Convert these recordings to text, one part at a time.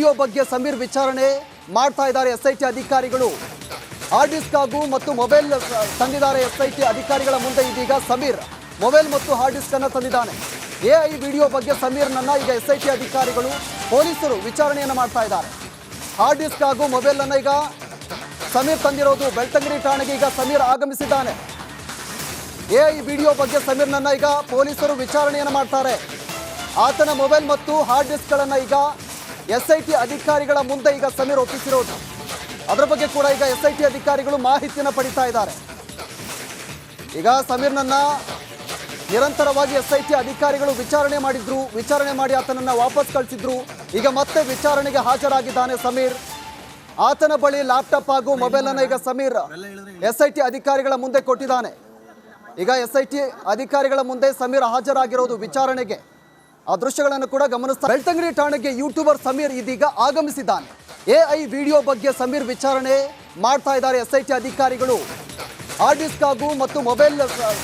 Video ಬಗ್ಗೆ ಸಮೀರ್ ವಿಚಾರಣೆ ಮಾಡ್ತಾ ಇದ್ದಾರೆ ಎಸ್ಐಟಿ ಅಧಿಕಾರಿಗಳು. ಹಾರ್ಡ್ ಡಿಸ್ಕ್ ಹಾಗೂ ಮತ್ತು ಮೊಬೈಲ್ ತಂದಿದ್ದಾರೆ ಎಸ್ಐಟಿ ಅಧಿಕಾರಿಗಳ ಮುಂದೆ. ಇದೀಗ ಸಮೀರ್ ಮೊಬೈಲ್ ಮತ್ತು ಹಾರ್ಡ್ ಡಿಸ್ಕ್ ಅನ್ನು ತಂದಿದ್ದಾನೆ. ಎಐ ವಿಡಿಯೋ ಬಗ್ಗೆ ಸಮೀರ್ನನ್ನ ಈಗ ಎಸ್ಐಟಿ ಅಧಿಕಾರಿಗಳು ಪೊಲೀಸರು ವಿಚಾರಣೆಯನ್ನು ಮಾಡ್ತಾ ಇದ್ದಾರೆ. ಹಾರ್ಡ್ ಡಿಸ್ಕ್ ಹಾಗೂ ಮೊಬೈಲ್ ಅನ್ನ ಈಗ ಸಮೀರ್ ತಂದಿರೋದು. ಬೆಳ್ತಂಗಡಿ ಠಾಣೆಗೆ ಈಗ ಸಮೀರ್ ಆಗಮಿಸಿದ್ದಾನೆ. ಎಐ ವಿಡಿಯೋ ಬಗ್ಗೆ ಸಮೀರ್ನನ್ನ ಈಗ ಪೊಲೀಸರು ವಿಚಾರಣೆಯನ್ನು ಮಾಡ್ತಾರೆ. ಆತನ ಮೊಬೈಲ್ ಮತ್ತು ಹಾರ್ಡ್ ಡಿಸ್ಕ್ಗಳನ್ನು ಈಗ ಎಸ್ಐಟಿ ಅಧಿಕಾರಿಗಳ ಮುಂದೆ ಈಗ ಸಮೀರ್ ಒಪ್ಪಿಸಿರೋದು. ಅದರ ಬಗ್ಗೆ ಕೂಡ ಈಗ ಎಸ್ಐಟಿ ಅಧಿಕಾರಿಗಳು ಮಾಹಿತಿಯನ್ನು ಪಡಿತಾ ಇದ್ದಾರೆ. ಈಗ ಸಮೀರ್ನನ್ನ ನಿರಂತರವಾಗಿ ಎಸ್ಐಟಿ ಅಧಿಕಾರಿಗಳು ವಿಚಾರಣೆ ಮಾಡಿದ್ರು. ವಿಚಾರಣೆ ಮಾಡಿ ಆತನನ್ನ ವಾಪಸ್ ಕಳಿಸಿದ್ರು. ಈಗ ಮತ್ತೆ ವಿಚಾರಣೆಗೆ ಹಾಜರಾಗಿದ್ದಾನೆ ಸಮೀರ್. ಆತನ ಬಳಿ ಲ್ಯಾಪ್ಟಾಪ್ ಹಾಗೂ ಮೊಬೈಲ್ ಅನ್ನು ಈಗ ಸಮೀರ್ ಎಸ್ಐಟಿ ಅಧಿಕಾರಿಗಳ ಮುಂದೆ ಕೊಟ್ಟಿದ್ದಾನೆ. ಈಗ ಎಸ್ಐಟಿ ಅಧಿಕಾರಿಗಳ ಮುಂದೆ ಸಮೀರ್ ಹಾಜರಾಗಿರೋದು ವಿಚಾರಣೆಗೆ. ಆ ದೃಶ್ಯಗಳನ್ನು ಕೂಡ ಗಮನಿಸ್ತಾ ಬೆಳ್ತಂಗಡಿ ಠಾಣೆಗೆ ಯೂಟ್ಯೂಬರ್ ಸಮೀರ್ ಇದೀಗ ಆಗಮಿಸಿದ್ದಾನೆ. ಎಐ ವಿಡಿಯೋ ಬಗ್ಗೆ ಸಮೀರ್ ವಿಚಾರಣೆ ಮಾಡ್ತಾ ಇದ್ದಾರೆ ಎಸ್ಐಟಿ ಅಧಿಕಾರಿಗಳು. ಹಾರ್ಡ್ ಡಿಸ್ಕ್ ಹಾಗೂ ಮತ್ತು ಮೊಬೈಲ್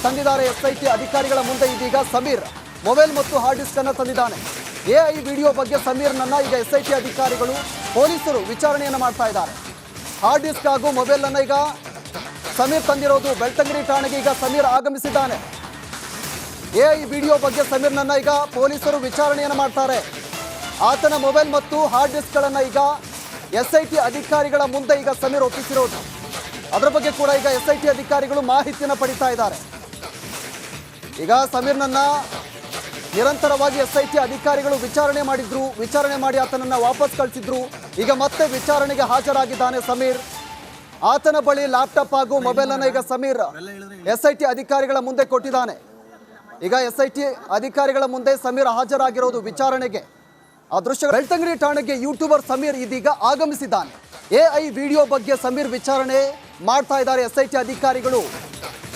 ತಂದಿದ್ದಾರೆ ಎಸ್ಐಟಿ ಅಧಿಕಾರಿಗಳ ಮುಂದೆ. ಇದೀಗ ಸಮೀರ್ ಮೊಬೈಲ್ ಮತ್ತು ಹಾರ್ಡ್ ಡಿಸ್ಕ್ ಅನ್ನು ತಂದಿದ್ದಾನೆ. ಎಐ ವಿಡಿಯೋ ಬಗ್ಗೆ ಸಮೀರ್ನನ್ನ ಈಗ ಎಸ್ಐಟಿ ಅಧಿಕಾರಿಗಳು ಪೊಲೀಸರು ವಿಚಾರಣೆಯನ್ನು ಮಾಡ್ತಾ ಇದ್ದಾರೆ. ಹಾರ್ಡ್ ಡಿಸ್ಕ್ ಹಾಗೂ ಮೊಬೈಲ್ ಅನ್ನ ಈಗ ಸಮೀರ್ ತಂದಿರೋದು. ಬೆಳ್ತಂಗಡಿ ಠಾಣೆಗೆ ಈಗ ಸಮೀರ್ ಆಗಮಿಸಿದ್ದಾನೆ. ಎಐ ವಿಡಿಯೋ ಬಗ್ಗೆ ಸಮೀರ್ನನ್ನ ಈಗ ಪೊಲೀಸರು ವಿಚಾರಣೆಯನ್ನು ಮಾಡ್ತಾರೆ. ಆತನ ಮೊಬೈಲ್ ಮತ್ತು ಹಾರ್ಡ್ ಡಿಸ್ಕ್ಗಳನ್ನು ಈಗ ಎಸ್ಐಟಿ ಅಧಿಕಾರಿಗಳ ಮುಂದೆ ಈಗ ಸಮೀರ್ ಒಪ್ಪಿಸಿರೋದು. ಅದರ ಬಗ್ಗೆ ಕೂಡ ಈಗ ಎಸ್ಐಟಿ ಅಧಿಕಾರಿಗಳು ಮಾಹಿತಿಯನ್ನು ಪಡಿತಾ ಇದ್ದಾರೆ. ಈಗ ಸಮೀರ್ನನ್ನ ನಿರಂತರವಾಗಿ ಎಸ್ಐಟಿ ಅಧಿಕಾರಿಗಳು ವಿಚಾರಣೆ ಮಾಡಿದ್ರು. ವಿಚಾರಣೆ ಮಾಡಿ ಆತನನ್ನ ವಾಪಸ್ ಕಳಿಸಿದ್ರು. ಈಗ ಮತ್ತೆ ವಿಚಾರಣೆಗೆ ಹಾಜರಾಗಿದ್ದಾನೆ ಸಮೀರ್. ಆತನ ಬಳಿ ಲ್ಯಾಪ್ಟಾಪ್ ಹಾಗೂ ಮೊಬೈಲ್ ಅನ್ನು ಈಗ ಸಮೀರ್ ಎಸ್ಐಟಿ ಅಧಿಕಾರಿಗಳ ಮುಂದೆ ಕೊಟ್ಟಿದ್ದಾನೆ. ಈಗ ಎಸ್ಐಟಿ ಅಧಿಕಾರಿಗಳ ಮುಂದೆ ಸಮೀರ್ ಹಾಜರಾಗಿರೋದು ವಿಚಾರಣೆಗೆ. ಆ ದೃಶ್ಯ ಬೆಳ್ತಂಗಡಿ ಠಾಣೆಗೆ ಯೂಟ್ಯೂಬರ್ ಸಮೀರ್ ಇದೀಗ ಆಗಮಿಸಿದ್ದಾನೆ. ಎಐ ವಿಡಿಯೋ ಬಗ್ಗೆ ಸಮೀರ್ ವಿಚಾರಣೆ ಮಾಡ್ತಾ ಇದ್ದಾರೆ ಎಸ್ಐಟಿ ಅಧಿಕಾರಿಗಳು.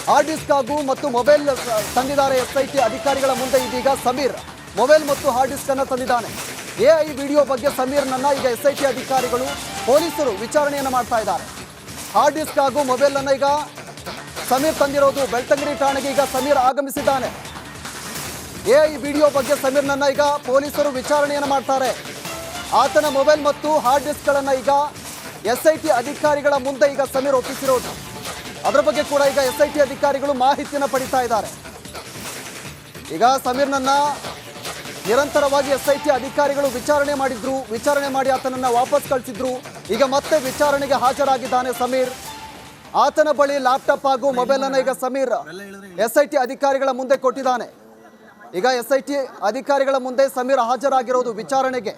ಹಾರ್ಡ್ ಡಿಸ್ಕ್ ಹಾಗೂ ಮತ್ತು ಮೊಬೈಲ್ ತಂದಿದ್ದಾರೆ ಎಸ್ಐಟಿ ಅಧಿಕಾರಿಗಳ ಮುಂದೆ. ಇದೀಗ ಸಮೀರ್ ಮೊಬೈಲ್ ಮತ್ತು ಹಾರ್ಡ್ ಡಿಸ್ಕ್ ಅನ್ನು ತಂದಿದ್ದಾನೆ. ಎಐ ವಿಡಿಯೋ ಬಗ್ಗೆ ಸಮೀರ್ನನ್ನ ಈಗ ಎಸ್ಐಟಿ ಅಧಿಕಾರಿಗಳು ಪೊಲೀಸರು ವಿಚಾರಣೆಯನ್ನು ಮಾಡ್ತಾ ಇದ್ದಾರೆ. ಹಾರ್ಡ್ ಡಿಸ್ಕ್ ಹಾಗೂ ಮೊಬೈಲ್ ಅನ್ನ ಈಗ ಸಮೀರ್ ತಂದಿರೋದು. ಬೆಳ್ತಂಗಡಿ ಠಾಣೆಗೆ ಈಗ ಸಮೀರ್ ಆಗಮಿಸಿದ್ದಾನೆ. ಎಐ ವಿಡಿಯೋ ಬಗ್ಗೆ ಸಮೀರ್ನನ್ನ ಈಗ ಪೊಲೀಸರು ವಿಚಾರಣೆಯನ್ನು ಮಾಡ್ತಾರೆ. ಆತನ ಮೊಬೈಲ್ ಮತ್ತು ಹಾರ್ಡ್ ಡಿಸ್ಕ್ಗಳನ್ನು ಈಗ ಎಸ್ಐಟಿ ಅಧಿಕಾರಿಗಳ ಮುಂದೆ ಈಗ ಸಮೀರ್ ಒಪ್ಪಿಸಿರೋದು. ಅದರ ಬಗ್ಗೆ ಕೂಡ ಈಗ ಎಸ್ಐಟಿ ಅಧಿಕಾರಿಗಳು ಮಾಹಿತಿಯನ್ನು ಪಡಿತಾ ಇದ್ದಾರೆ. ಈಗ ಸಮೀರ್ನನ್ನ ನಿರಂತರವಾಗಿ ಎಸ್ಐಟಿ ಅಧಿಕಾರಿಗಳು ವಿಚಾರಣೆ ಮಾಡಿದ್ರು. ವಿಚಾರಣೆ ಮಾಡಿ ಆತನನ್ನ ವಾಪಸ್ ಕಳಿಸಿದ್ರು. ಈಗ ಮತ್ತೆ ವಿಚಾರಣೆಗೆ ಹಾಜರಾಗಿದ್ದಾನೆ ಸಮೀರ್. ಆತನ ಬಳಿ ಲ್ಯಾಪ್ಟಾಪ್ ಹಾಗೂ ಮೊಬೈಲ್ ಅನ್ನು ಈಗ ಸಮೀರ್ ಎಸ್ಐಟಿ ಅಧಿಕಾರಿಗಳ ಮುಂದೆ ಕೊಟ್ಟಿದ್ದಾನೆ. ಈಗ ಎಸ್ಐಟಿ ಅಧಿಕಾರಿಗಳ ಮುಂದೆ ಸಮೀರ್ ಹಾಜರಾಗಿರೋದು ವಿಚಾರಣೆಗೆ.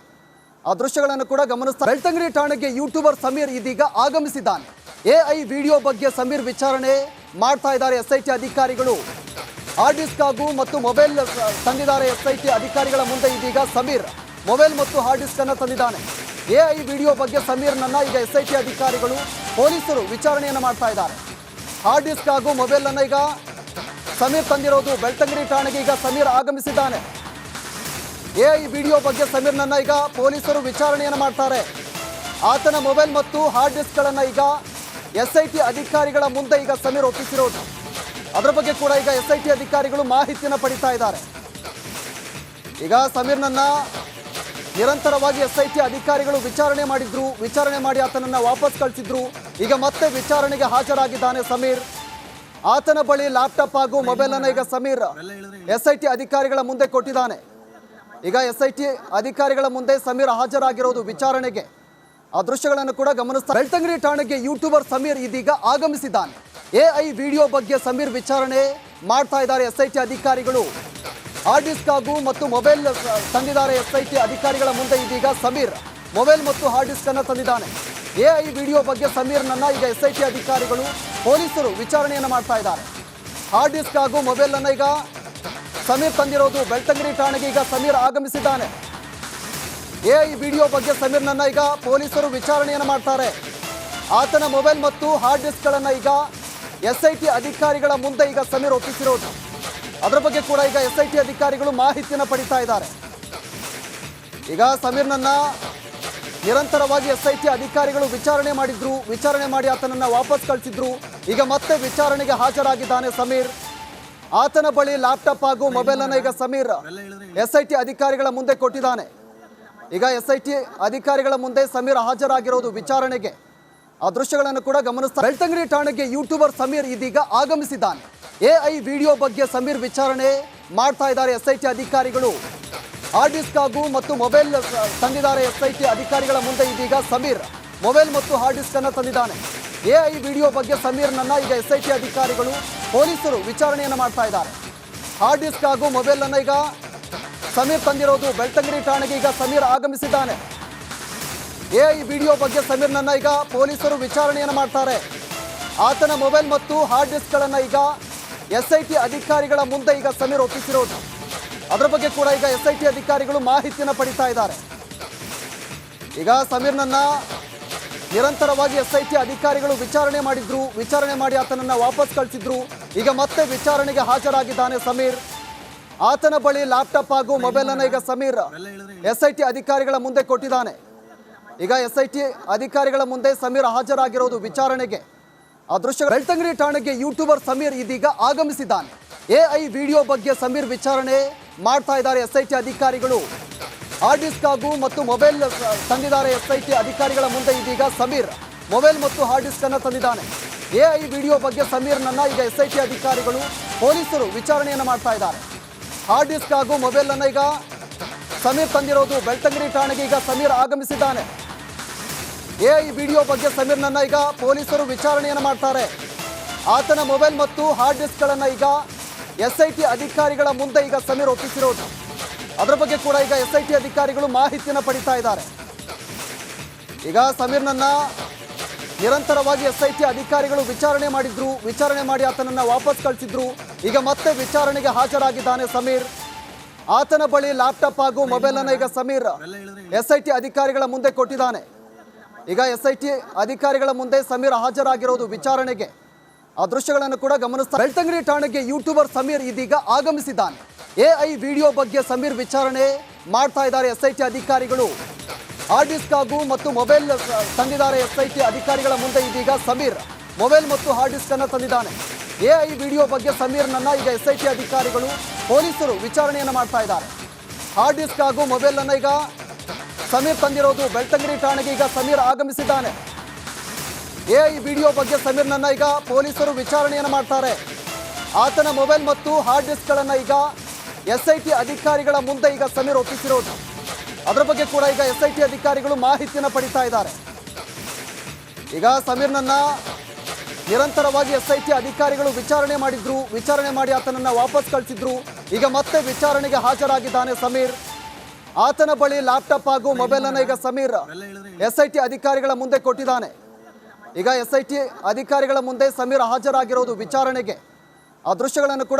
ಆ ದೃಶ್ಯಗಳನ್ನು ಕೂಡ ಗಮನಿಸ್ತಾ ಬೆಳ್ತಂಗಡಿ ಠಾಣೆಗೆ ಯೂಟ್ಯೂಬರ್ ಸಮೀರ್ ಇದೀಗ ಆಗಮಿಸಿದ್ದಾನೆ. ಎಐ ವಿಡಿಯೋ ಬಗ್ಗೆ ಸಮೀರ್ ವಿಚಾರಣೆ ಮಾಡ್ತಾ ಇದ್ದಾರೆ ಎಸ್ಐಟಿ ಅಧಿಕಾರಿಗಳು. ಹಾರ್ಡ್ ಡಿಸ್ಕ್ ಹಾಗೂ ಮತ್ತು ಮೊಬೈಲ್ ತಂದಿದ್ದಾರೆ ಎಸ್ಐಟಿ ಅಧಿಕಾರಿಗಳ ಮುಂದೆ. ಇದೀಗ ಸಮೀರ್ ಮೊಬೈಲ್ ಮತ್ತು ಹಾರ್ಡ್ ಡಿಸ್ಕ್ ಅನ್ನು ತಂದಿದ್ದಾನೆ. ಎಐ ವಿಡಿಯೋ ಬಗ್ಗೆ ಸಮೀರ್ನನ್ನ ಈಗ ಎಸ್ಐಟಿ ಅಧಿಕಾರಿಗಳು ಪೊಲೀಸರು ವಿಚಾರಣೆಯನ್ನು ಮಾಡ್ತಾ ಇದ್ದಾರೆ. ಹಾರ್ಡ್ ಡಿಸ್ಕ್ ಹಾಗೂ ಮೊಬೈಲ್ ಅನ್ನ ಈಗ ಸಮೀರ್ ತಂದಿರೋದು. ಬೆಳ್ತಂಗಡಿ ಠಾಣೆಗೆ ಈಗ ಸಮೀರ್ ಆಗಮಿಸಿದ್ದಾನೆ. ಎಐ ವಿಡಿಯೋ ಬಗ್ಗೆ ಸಮೀರ್ನನ್ನ ಈಗ ಪೊಲೀಸರು ವಿಚಾರಣೆಯನ್ನು ಮಾಡ್ತಾರೆ. ಆತನ ಮೊಬೈಲ್ ಮತ್ತು ಹಾರ್ಡ್ ಡಿಸ್ಕ್ಗಳನ್ನು ಈಗ ಎಸ್ಐಟಿ ಅಧಿಕಾರಿಗಳ ಮುಂದೆ ಈಗ ಸಮೀರ್ ಒಪ್ಪಿಸಿರೋದು. ಅದರ ಬಗ್ಗೆ ಕೂಡ ಈಗ ಎಸ್ಐಟಿ ಅಧಿಕಾರಿಗಳು ಮಾಹಿತಿಯನ್ನು ಪಡಿತಾ ಇದ್ದಾರೆ. ಈಗ ಸಮೀರ್ನನ್ನ ನಿರಂತರವಾಗಿ ಎಸ್ಐಟಿ ಅಧಿಕಾರಿಗಳು ವಿಚಾರಣೆ ಮಾಡಿದ್ರು. ವಿಚಾರಣೆ ಮಾಡಿ ಆತನನ್ನ ವಾಪಸ್ ಕಳಿಸಿದ್ರು. ಈಗ ಮತ್ತೆ ವಿಚಾರಣೆಗೆ ಹಾಜರಾಗಿದ್ದಾನೆ ಸಮೀರ್. ಆತನ ಬಳಿ ಲ್ಯಾಪ್ಟಾಪ್ ಹಾಗೂ ಮೊಬೈಲ್ ಅನ್ನು ಈಗ ಸಮೀರ್ ಎಸ್ಐಟಿ ಅಧಿಕಾರಿಗಳ ಮುಂದೆ ಕೊಟ್ಟಿದ್ದಾನೆ. ಈಗ ಎಸ್ಐಟಿ ಅಧಿಕಾರಿಗಳ ಮುಂದೆ ಸಮೀರ್ ಹಾಜರಾಗಿರೋದು ವಿಚಾರಣೆಗೆ. ಆ ದೃಶ್ಯಗಳನ್ನು ಕೂಡ ಗಮನಿಸ್ತಾ ಬೆಳ್ತಂಗಡಿ ಠಾಣೆಗೆ ಯೂಟ್ಯೂಬರ್ ಸಮೀರ್ ಇದೀಗ ಆಗಮಿಸಿದ್ದಾನೆ. ಎಐ ವಿಡಿಯೋ ಬಗ್ಗೆ ಸಮೀರ್ ವಿಚಾರಣೆ ಮಾಡ್ತಾ ಇದ್ದಾರೆ ಎಸ್ಐಟಿ ಅಧಿಕಾರಿಗಳು. ಹಾರ್ಡ್ ಡಿಸ್ಕ್ ಹಾಗೂ ಮತ್ತು ಮೊಬೈಲ್ ತಂದಿದ್ದಾರೆ ಎಸ್ಐಟಿ ಅಧಿಕಾರಿಗಳ ಮುಂದೆ. ಇದೀಗ ಸಮೀರ್ ಮೊಬೈಲ್ ಮತ್ತು ಹಾರ್ಡ್ ಡಿಸ್ಕ್ ಅನ್ನು ತಂದಿದ್ದಾನೆ. ಎಐ ವಿಡಿಯೋ ಬಗ್ಗೆ ಸಮೀರ್ನನ್ನ ಈಗ ಎಸ್ಐಟಿ ಅಧಿಕಾರಿಗಳು ಪೊಲೀಸರು ವಿಚಾರಣೆಯನ್ನು ಮಾಡ್ತಾ ಇದ್ದಾರೆ. ಹಾರ್ಡ್ ಡಿಸ್ಕ್ ಹಾಗೂ ಮೊಬೈಲ್ ಅನ್ನ ಈಗ ಸಮೀರ್ ತಂದಿರೋದು. ಬೆಳ್ತಂಗಡಿ ಠಾಣೆಗೆ ಈಗ ಸಮೀರ್ ಆಗಮಿಸಿದ್ದಾನೆ. ಎಐ ವಿಡಿಯೋ ಬಗ್ಗೆ ಸಮೀರ್ನನ್ನ ಈಗ ಪೊಲೀಸರು ವಿಚಾರಣೆಯನ್ನು ಮಾಡ್ತಾರೆ. ಆತನ ಮೊಬೈಲ್ ಮತ್ತು ಹಾರ್ಡ್ ಡಿಸ್ಕ್ಗಳನ್ನು ಈಗ ಎಸ್ಐಟಿ ಅಧಿಕಾರಿಗಳ ಮುಂದೆ ಈಗ ಸಮೀರ್ ಒಪ್ಪಿಸಿರೋದು. ಅದರ ಬಗ್ಗೆ ಕೂಡ ಈಗ ಎಸ್ಐಟಿ ಅಧಿಕಾರಿಗಳು ಮಾಹಿತಿಯನ್ನು ಪಡಿತಾ ಇದ್ದಾರೆ. ಈಗ ಸಮೀರ್ನನ್ನ ನಿರಂತರವಾಗಿ ಎಸ್ಐಟಿ ಅಧಿಕಾರಿಗಳು ವಿಚಾರಣೆ ಮಾಡಿದ್ರು. ವಿಚಾರಣೆ ಮಾಡಿ ಆತನನ್ನ ವಾಪಸ್ ಕಳಿಸಿದ್ರು. ಈಗ ಮತ್ತೆ ವಿಚಾರಣೆಗೆ ಹಾಜರಾಗಿದ್ದಾನೆ ಸಮೀರ್. ಆತನ ಬಳಿ ಲ್ಯಾಪ್ಟಾಪ್ ಹಾಗೂ ಮೊಬೈಲ್ ಅನ್ನು ಈಗ ಸಮೀರ್ ಎಸ್ಐಟಿ ಅಧಿಕಾರಿಗಳ ಮುಂದೆ ಕೊಟ್ಟಿದ್ದಾನೆ. ಈಗ SIT ಅಧಿಕಾರಿಗಳ ಮುಂದೆ ಸಮೀರ್ ಹಾಜರಾಗಿರೋದು ವಿಚಾರಣೆಗೆ. ಆ ದೃಶ್ಯಗಳನ್ನು ಕೂಡ ಗಮನಿಸ್ತಾ ಬೆಳ್ತಂಗಡಿ ಠಾಣೆಗೆ ಯೂಟ್ಯೂಬರ್ ಸಮೀರ್ ಇದೀಗ ಆಗಮಿಸಿದ್ದಾನೆ. AI ವಿಡಿಯೋ ಬಗ್ಗೆ ಸಮೀರ್ ವಿಚಾರಣೆ ಮಾಡ್ತಾ ಇದ್ದಾರೆ SIT ಅಧಿಕಾರಿಗಳು. ಹಾರ್ಡ್ ಡಿಸ್ಕ್ ಹಾಗೂ ಮತ್ತು ಮೊಬೈಲ್ ತಂದಿದ್ದಾರೆ SIT ಅಧಿಕಾರಿಗಳ ಮುಂದೆ ಇದೀಗ ಸಮೀರ್ ಮೊಬೈಲ್ ಮತ್ತು ಹಾರ್ಡ್ ಡಿಸ್ಕ್ ಅನ್ನು ತಂದಿದ್ದಾನೆ. AI ವಿಡಿಯೋ ಬಗ್ಗೆ ಸಮೀರ್ನನ್ನ ಈಗ SIT ಅಧಿಕಾರಿಗಳು ಪೊಲೀಸರು ವಿಚಾರಣೆಯನ್ನು ಮಾಡ್ತಾ ಇದ್ದಾರೆ. ಹಾರ್ಡ್ ಡಿಸ್ಕ್ ಹಾಗೂ ಮೊಬೈಲ್ ಅನ್ನ ಈಗ ಸಮೀರ್ ತಂದಿರೋದು ಬೆಳ್ತಂಗಡಿ ಠಾಣೆಗೆ ಈಗ ಸಮೀರ್ ಆಗಮಿಸಿದ್ದಾನೆ. AI ವಿಡಿಯೋ ಬಗ್ಗೆ ಸಮೀರ್ನನ್ನ ಈಗ ಪೊಲೀಸರು ವಿಚಾರಣೆಯನ್ನು ಮಾಡ್ತಾರೆ. ಆತನ ಮೊಬೈಲ್ ಮತ್ತು ಹಾರ್ಡ್ ಡಿಸ್ಕ್ಗಳನ್ನು ಈಗ SIT ಅಧಿಕಾರಿಗಳ ಮುಂದೆ ಈಗ ಸಮೀರ್ ಒಪ್ಪಿಸಿರೋದು. ಅದರ ಬಗ್ಗೆ ಕೂಡ ಈಗ SIT ಅಧಿಕಾರಿಗಳು ಮಾಹಿತಿಯನ್ನು ಪಡಿತಾ ಇದ್ದಾರೆ. ಈಗ ಸಮೀರ್ನನ್ನ ನಿರಂತರವಾಗಿ SIT ಅಧಿಕಾರಿಗಳು ವಿಚಾರಣೆ ಮಾಡಿದ್ರು. ವಿಚಾರಣೆ ಮಾಡಿ ಆತನನ್ನ ವಾಪಸ್ ಕಳಿಸಿದ್ರು. ಈಗ ಮತ್ತೆ ವಿಚಾರಣೆಗೆ ಹಾಜರಾಗಿದ್ದಾನೆ ಸಮೀರ್. ಆತನ ಬಳಿ ಲ್ಯಾಪ್ಟಾಪ್ ಹಾಗೂ ಮೊಬೈಲ್ ಅನ್ನು ಈಗ ಸಮೀರ್ SIT ಅಧಿಕಾರಿಗಳ ಮುಂದೆ ಕೊಟ್ಟಿದ್ದಾನೆ. ಈಗ SIT ಅಧಿಕಾರಿಗಳ ಮುಂದೆ ಸಮೀರ್ ಹಾಜರಾಗಿರೋದು ವಿಚಾರಣೆಗೆ. ಆ ದೃಶ್ಯ ಬೆಳ್ತಂಗಡಿ ಠಾಣೆಗೆ ಯೂಟ್ಯೂಬರ್ ಸಮೀರ್ ಇದೀಗ ಆಗಮಿಸಿದ್ದಾನೆ. AI ವಿಡಿಯೋ ಬಗ್ಗೆ ಸಮೀರ್ ವಿಚಾರಣೆ ಮಾಡ್ತಾ ಇದ್ದಾರೆ SIT ಅಧಿಕಾರಿಗಳು. ಹಾರ್ಡ್ ಡಿಸ್ಕ್ ಹಾಗೂ ಮತ್ತು ಮೊಬೈಲ್ ತಂದಿದ್ದಾರೆ SIT ಅಧಿಕಾರಿಗಳ ಮುಂದೆ ಇದೀಗ ಸಮೀರ್ ಮೊಬೈಲ್ ಮತ್ತು ಹಾರ್ಡ್ ಡಿಸ್ಕ್ ಅನ್ನು ತಂದಿದ್ದಾನೆ. AI ವಿಡಿಯೋ ಬಗ್ಗೆ ಸಮೀರ್ನನ್ನ ಈಗ SIT ಅಧಿಕಾರಿಗಳು ಪೊಲೀಸರು ವಿಚಾರಣೆಯನ್ನು ಮಾಡ್ತಾ ಇದ್ದಾರೆ. ಹಾರ್ಡ್ ಡಿಸ್ಕ್ ಹಾಗೂ ಮೊಬೈಲ್ ಅನ್ನ ಈಗ ಸಮೀರ್ ತಂದಿರೋದು ಬೆಳ್ತಂಗಡಿ ಠಾಣೆಗೆ ಈಗ ಸಮೀರ್ ಆಗಮಿಸಿದ್ದಾನೆ. AI ವಿಡಿಯೋ ಬಗ್ಗೆ ಸಮೀರ್ನನ್ನ ಈಗ ಪೊಲೀಸರು ವಿಚಾರಣೆಯನ್ನು ಮಾಡ್ತಾರೆ. ಆತನ ಮೊಬೈಲ್ ಮತ್ತು ಹಾರ್ಡ್ ಡಿಸ್ಕ್ಗಳನ್ನು ಈಗ SIT ಅಧಿಕಾರಿಗಳ ಮುಂದೆ ಈಗ ಸಮೀರ್ ಒಪ್ಪಿಸಿರೋದು. ಅದರ ಬಗ್ಗೆ ಕೂಡ ಈಗ SIT ಅಧಿಕಾರಿಗಳು ಮಾಹಿತಿಯನ್ನು ಪಡಿತಾ ಇದ್ದಾರೆ. ಈಗ ಸಮೀರ್ನನ್ನ ನಿರಂತರವಾಗಿ SIT ಅಧಿಕಾರಿಗಳು ವಿಚಾರಣೆ ಮಾಡಿದ್ರು. ವಿಚಾರಣೆ ಮಾಡಿ ಆತನನ್ನ ವಾಪಸ್ ಕಳಿಸಿದ್ರು. ಈಗ ಮತ್ತೆ ವಿಚಾರಣೆಗೆ ಹಾಜರಾಗಿದ್ದಾನೆ ಸಮೀರ್. ಆತನ ಬಳಿ ಲ್ಯಾಪ್ಟಾಪ್ ಹಾಗೂ ಮೊಬೈಲ್ ಅನ್ನು ಈಗ ಸಮೀರ್ SIT ಅಧಿಕಾರಿಗಳ ಮುಂದೆ ಕೊಟ್ಟಿದ್ದಾನೆ. ಈಗ SIT ಅಧಿಕಾರಿಗಳ ಮುಂದೆ ಸಮೀರ್ ಹಾಜರಾಗಿರೋದು ವಿಚಾರಣೆಗೆ. ಆ ದೃಶ್ಯಗಳನ್ನು ಕೂಡ ಗಮನಿಸ್ತಾ ಬೆಳ್ತಂಗಡಿ ಠಾಣೆಗೆ ಯೂಟ್ಯೂಬರ್ ಸಮೀರ್ ಇದೀಗ ಆಗಮಿಸಿದ್ದಾನೆ. AI ವಿಡಿಯೋ ಬಗ್ಗೆ ಸಮೀರ್ ವಿಚಾರಣೆ ಮಾಡ್ತಾ ಇದ್ದಾರೆ SIT ಅಧಿಕಾರಿಗಳು. ಹಾರ್ಡ್ ಡಿಸ್ಕ್ ಹಾಗೂ ಮತ್ತು ಮೊಬೈಲ್ ತಂದಿದ್ದಾರೆ SIT ಅಧಿಕಾರಿಗಳ ಮುಂದೆ ಇದೀಗ ಸಮೀರ್ ಮೊಬೈಲ್ ಮತ್ತು ಹಾರ್ಡ್ ಡಿಸ್ಕ್ ಅನ್ನು ತಂದಿದ್ದಾನೆ. AI ವಿಡಿಯೋ ಬಗ್ಗೆ ಸಮೀರ್ನನ್ನ ಈಗ SIT ಅಧಿಕಾರಿಗಳು ಪೊಲೀಸರು ವಿಚಾರಣೆಯನ್ನು ಮಾಡ್ತಾ ಇದ್ದಾರೆ. ಹಾರ್ಡ್ ಡಿಸ್ಕ್ ಹಾಗೂ ಮೊಬೈಲ್ ಅನ್ನ ಈಗ ಸಮೀರ್ ತಂದಿರೋದು ಬೆಳ್ತಂಗಡಿ ಠಾಣೆಗೆ ಈಗ ಸಮೀರ್ ಆಗಮಿಸಿದ್ದಾನೆ. AI ವಿಡಿಯೋ ಬಗ್ಗೆ ಸಮೀರ್ನನ್ನ ಈಗ ಪೊಲೀಸರು ವಿಚಾರಣೆಯನ್ನು ಮಾಡ್ತಾರೆ. ಆತನ ಮೊಬೈಲ್ ಮತ್ತು ಹಾರ್ಡ್ ಡಿಸ್ಕ್ಗಳನ್ನು ಈಗ SIT ಅಧಿಕಾರಿಗಳ ಮುಂದೆ ಈಗ ಸಮೀರ್ ಒಪ್ಪಿಸಿರೋದು. ಅದರ ಬಗ್ಗೆ ಕೂಡ ಈಗ SIT ಅಧಿಕಾರಿಗಳು ಮಾಹಿತಿಯನ್ನು ಪಡಿತಾ ಇದ್ದಾರೆ. ಈಗ ಸಮೀರ್ನನ್ನ ನಿರಂತರವಾಗಿ SIT ಅಧಿಕಾರಿಗಳು ವಿಚಾರಣೆ ಮಾಡಿದ್ರು. ವಿಚಾರಣೆ ಮಾಡಿ ಆತನನ್ನ ವಾಪಸ್ ಕಳಿಸಿದ್ರು. ಈಗ ಮತ್ತೆ ವಿಚಾರಣೆಗೆ ಹಾಜರಾಗಿದ್ದಾನೆ ಸಮೀರ್. ಆತನ ಬಳಿ ಲ್ಯಾಪ್ಟಾಪ್ ಹಾಗೂ ಮೊಬೈಲ್ ಅನ್ನು ಈಗ ಸಮೀರ್ SIT ಅಧಿಕಾರಿಗಳ ಮುಂದೆ ಕೊಟ್ಟಿದ್ದಾನೆ. ಈಗ SIT ಅಧಿಕಾರಿಗಳ ಮುಂದೆ ಸಮೀರ್ ಹಾಜರಾಗಿರೋದು ವಿಚಾರಣೆಗೆ. ಆ ದೃಶ್ಯಗಳನ್ನು ಕೂಡ